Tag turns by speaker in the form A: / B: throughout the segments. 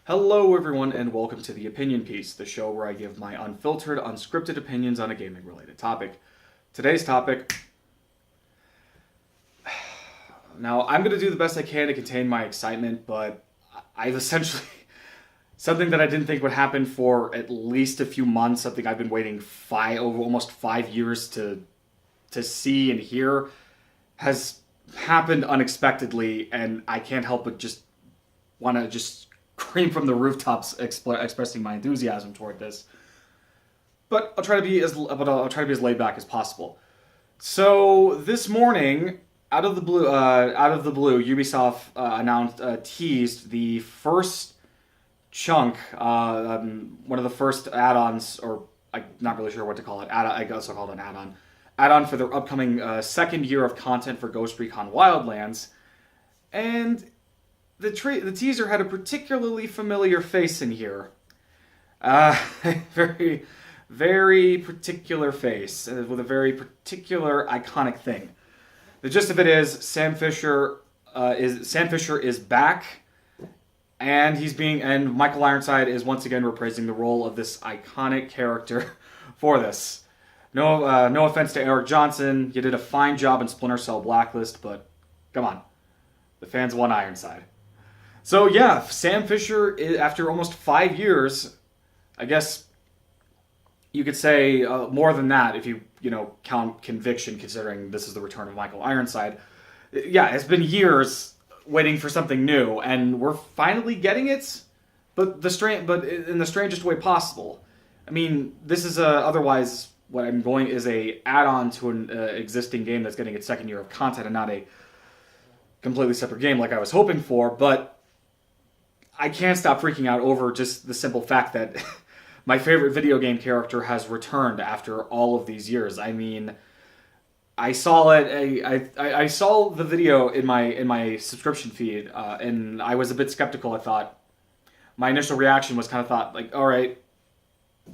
A: Hello, everyone, and welcome to The Opinion Piece, the show where I give my unfiltered, unscripted opinions on a gaming related topic. Today's topic. Now, I'm going to do the best I can to contain my excitement, but I've essentially. Something that I didn't think would happen for at least a few months, something I've been waiting almost 5 years to see and hear, has happened unexpectedly, and I can't help but just want to just scream from the rooftops, expressing my enthusiasm toward this. But I'll try to be as laid back as possible. So this morning, Ubisoft teased the first chunk, one of the first add-ons, or I'm not really sure what to call it. I guess I'll call it an add-on. Add-on for their upcoming second year of content for Ghost Recon Wildlands, and the teaser had a particularly familiar face in here. Very, very particular face with a very particular iconic thing. The gist of it is Sam Fisher is back, and Michael Ironside is once again reprising the role of this iconic character for this. No offense to Eric Johnson, you did a fine job in Splinter Cell Blacklist, but come on, the fans want Ironside. So yeah, Sam Fisher, after almost 5 years, I guess you could say more than that if you count Conviction, considering this is the return of Michael Ironside. Yeah, it's been years waiting for something new, and we're finally getting it, but in the strangest way possible. I mean, this is otherwise what I'm going is a add-on to an existing game that's getting its second year of content, and not a completely separate game like I was hoping for. But I can't stop freaking out over just the simple fact that my favorite video game character has returned after all of these years. I mean, I saw it. I saw the video in my subscription feed, and I was a bit skeptical. I thought my initial reaction was like, all right,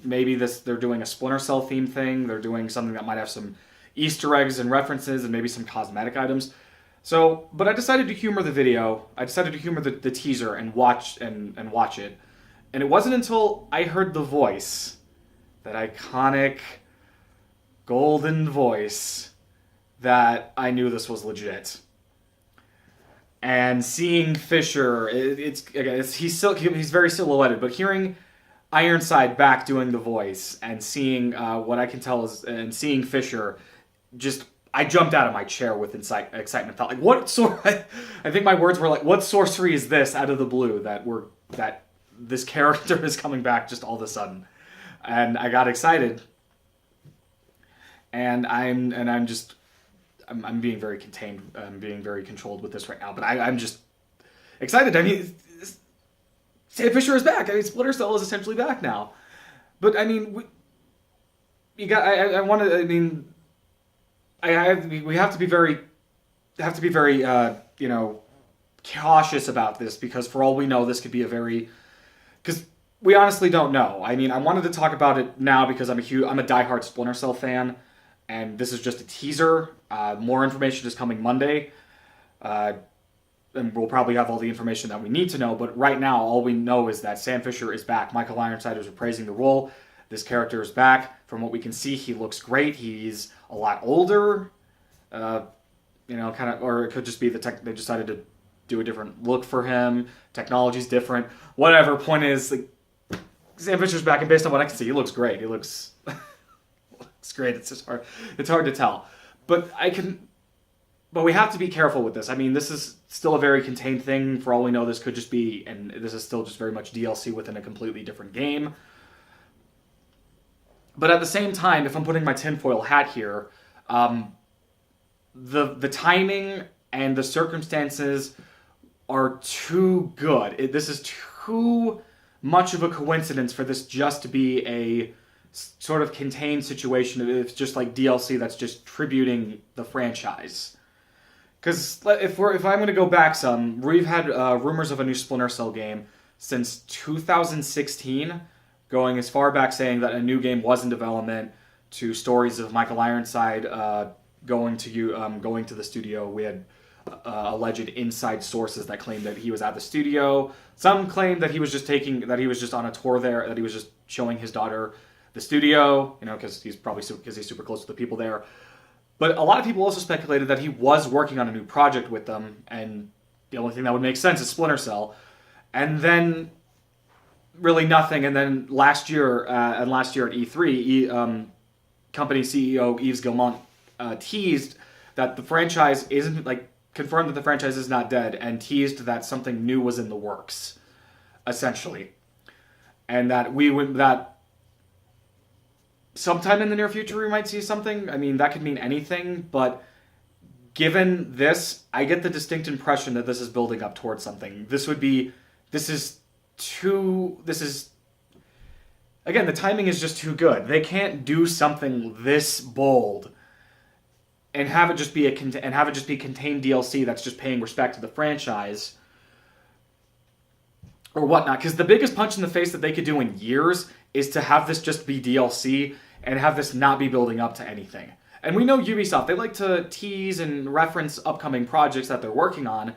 A: maybe they're doing a Splinter Cell theme thing. They're doing something that might have some Easter eggs and references, and maybe some cosmetic items. So, but I decided to humor the video. I decided to humor the teaser and watch it. And it wasn't until I heard the voice, that iconic golden voice, that I knew this was legit. And seeing Fisher, he's very silhouetted, but hearing Ironside back doing the voice and seeing what I can tell and seeing Fisher, I jumped out of my chair with excitement. Thought like, what sort? I think my words were like, "What sorcery is this out of the blue that this character is coming back just all of a sudden?" And I got excited, and I'm being very contained. I'm being very controlled with this right now. But I'm just excited. I mean, Sam Fisher is back. I mean, Splinter Cell is essentially back now. But I mean, we have to be very cautious about this, because for all we know, this could be because we honestly don't know. I mean, I wanted to talk about it now because I'm a diehard Splinter Cell fan, and this is just a teaser. More information is coming Monday, and we'll probably have all the information that we need to know. But right now, all we know is that Sam Fisher is back. Michael Ironside is reprising the role. This character is back. From what we can see, he looks great. He's a lot older, or it could just be they decided to do a different look for him. Technology's different. Whatever. Point is, like, Sam Fisher's back, and based on what I can see, he looks great. He looks great. It's just hard. It's hard to tell, but we have to be careful with this. I mean, this is still a very contained thing. For all we know, this could just be, and this is still just very much DLC within a completely different game. But at the same time, if I'm putting my tinfoil hat here, the timing and the circumstances are too good. This is too much of a coincidence for this just to be a sort of contained situation. It's just like DLC that's just tributing the franchise. Because if I'm going to go back some, we've had rumors of a new Splinter Cell game since 2016. Going as far back saying that a new game was in development, to stories of Michael Ironside going to the studio. We had alleged inside sources that claim that he was at the studio. Some claim that he was just on a tour there, that he was just showing his daughter the studio, because he's super close to the people there. But a lot of people also speculated that he was working on a new project with them, and the only thing that would make sense is Splinter Cell. And then really nothing. And then last year at E3, company CEO Yves Guillemot teased that the franchise confirmed that the franchise is not dead, and teased that something new was in the works, essentially, and that sometime in the near future we might see something. I mean, that could mean anything, but given this, I get the distinct impression that this is building up towards something. Again, the timing is just too good. They can't do something this bold and have it just be contained DLC that's just paying respect to the franchise or whatnot. Because the biggest punch in the face that they could do in years is to have this just be DLC and have this not be building up to anything. And we know Ubisoft, they like to tease and reference upcoming projects that they're working on,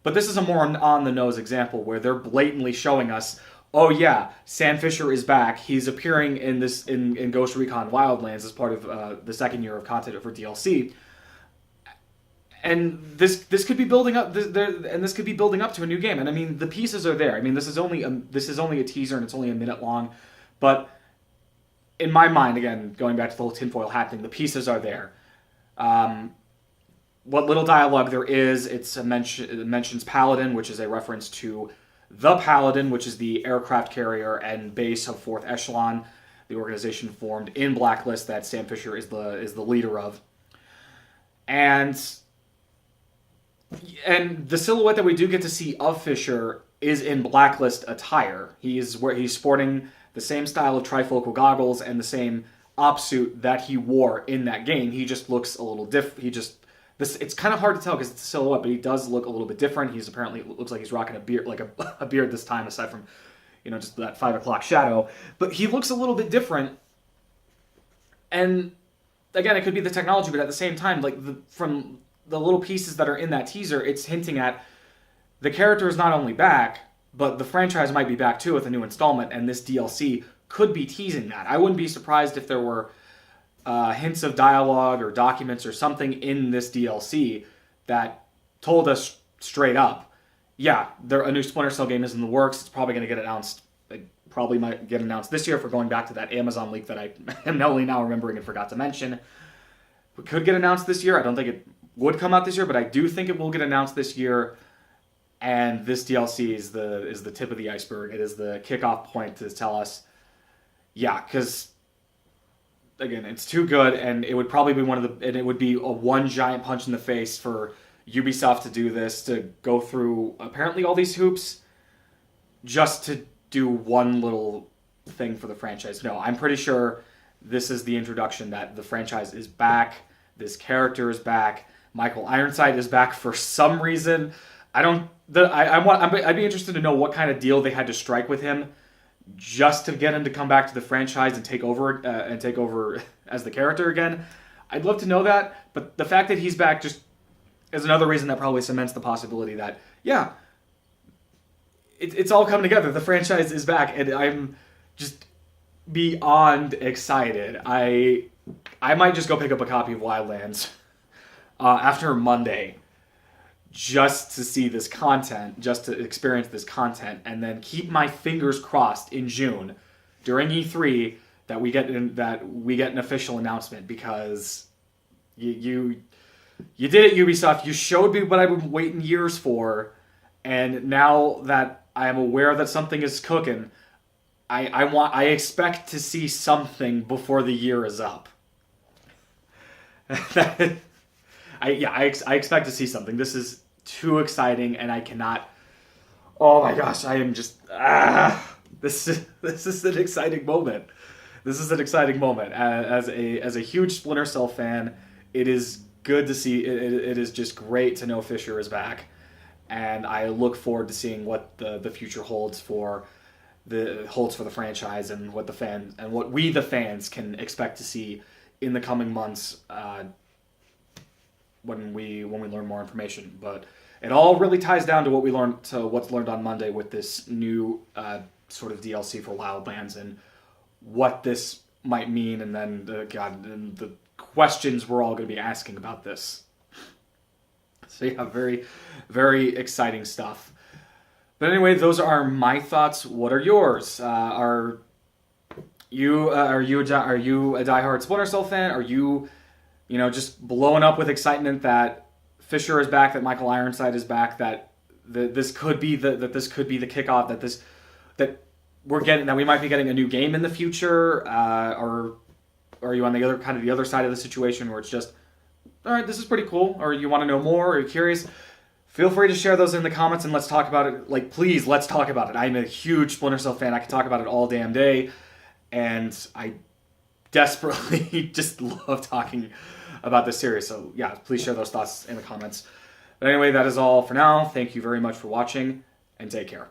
A: but this is a more on-the-nose example where they're blatantly showing us, oh yeah, Sam Fisher is back. He's appearing in Ghost Recon Wildlands as part of the second year of content for DLC. And this could be building up, this could be building up to a new game. And I mean, the pieces are there. I mean, this is only a teaser and it's only a minute long, but in my mind, again, going back to the whole tinfoil hat thing, the pieces are there. What little dialogue there is, it mentions Paladin, which is a reference to the Paladin, which is the aircraft carrier and base of 4th Echelon, the organization formed in Blacklist that Sam Fisher is the leader of. And the silhouette that we do get to see of Fisher is in Blacklist attire. He's sporting the same style of trifocal goggles and the same op suit that he wore in that game. He just looks a little different. It's kind of hard to tell because it's a silhouette, but he does look a little bit different. He's apparently looks like he's rocking a beard, like a beard this time, aside from, just that 5 o'clock shadow. But he looks a little bit different. And again, it could be the technology, but at the same time, from the little pieces that are in that teaser, it's hinting at the character is not only back, but the franchise might be back too with a new installment, and this DLC could be teasing that. I wouldn't be surprised if there were hints of dialogue or documents or something in this DLC that told us straight up, yeah, a new Splinter Cell game is in the works. It's probably going to get announced. It probably might get announced this year if we're going back to that Amazon leak that I am only now remembering and forgot to mention. It could get announced this year. I don't think it would come out this year, but I do think it will get announced this year. And this DLC is the tip of the iceberg. It is the kickoff point to tell us, yeah, because again, it's too good, and it would probably be it would be one giant punch in the face for Ubisoft to do this, to go through apparently all these hoops just to do one little thing for the franchise. No, I'm pretty sure this is the introduction that the franchise is back. This character is back. Michael Ironside is back for some reason. I'd be interested to know what kind of deal they had to strike with him just to get him to come back to the franchise and take over as the character again. I'd love to know that, but the fact that he's back just is another reason that probably cements the possibility that, yeah, it's all coming together. The franchise is back, and I'm just beyond excited. I might just go pick up a copy of Wildlands after Monday, just to see this content, just to experience this content, and then keep my fingers crossed in June during E3 that we get an official announcement, because you did it, Ubisoft. You showed me what I've been waiting years for, and now that I am aware that something is cooking, I expect to see something before the year is up. I expect to see something. This is too exciting, and I cannot. Oh my gosh, I am just. This is an exciting moment. This is an exciting moment. As a huge Splinter Cell fan, it is good to see. It is just great to know Fisher is back, and I look forward to seeing what the future holds for the franchise, and what we the fans can expect to see in the coming months. when we learn more information. But it all really ties down to what's learned on Monday with this new sort of DLC for Wildlands and what this might mean, and then the questions we're all going to be asking about this. So yeah, very, very exciting stuff. But anyway, those are my thoughts. What are yours? Are you a diehard Splinter Cell fan? Are you, just blowing up with excitement that Fisher is back, that Michael Ironside is back, that this could be the kickoff, that we might be getting a new game in the future, or are you on the other side of the situation where it's just, all right, this is pretty cool, or you want to know more, or you're curious? Feel free to share those in the comments and let's talk about it. Please, let's talk about it. I'm a huge Splinter Cell fan. I could talk about it all damn day, and I desperately just love talking about this series. So yeah, please share those thoughts in the comments. But anyway, that is all for now. Thank you very much for watching, and take care.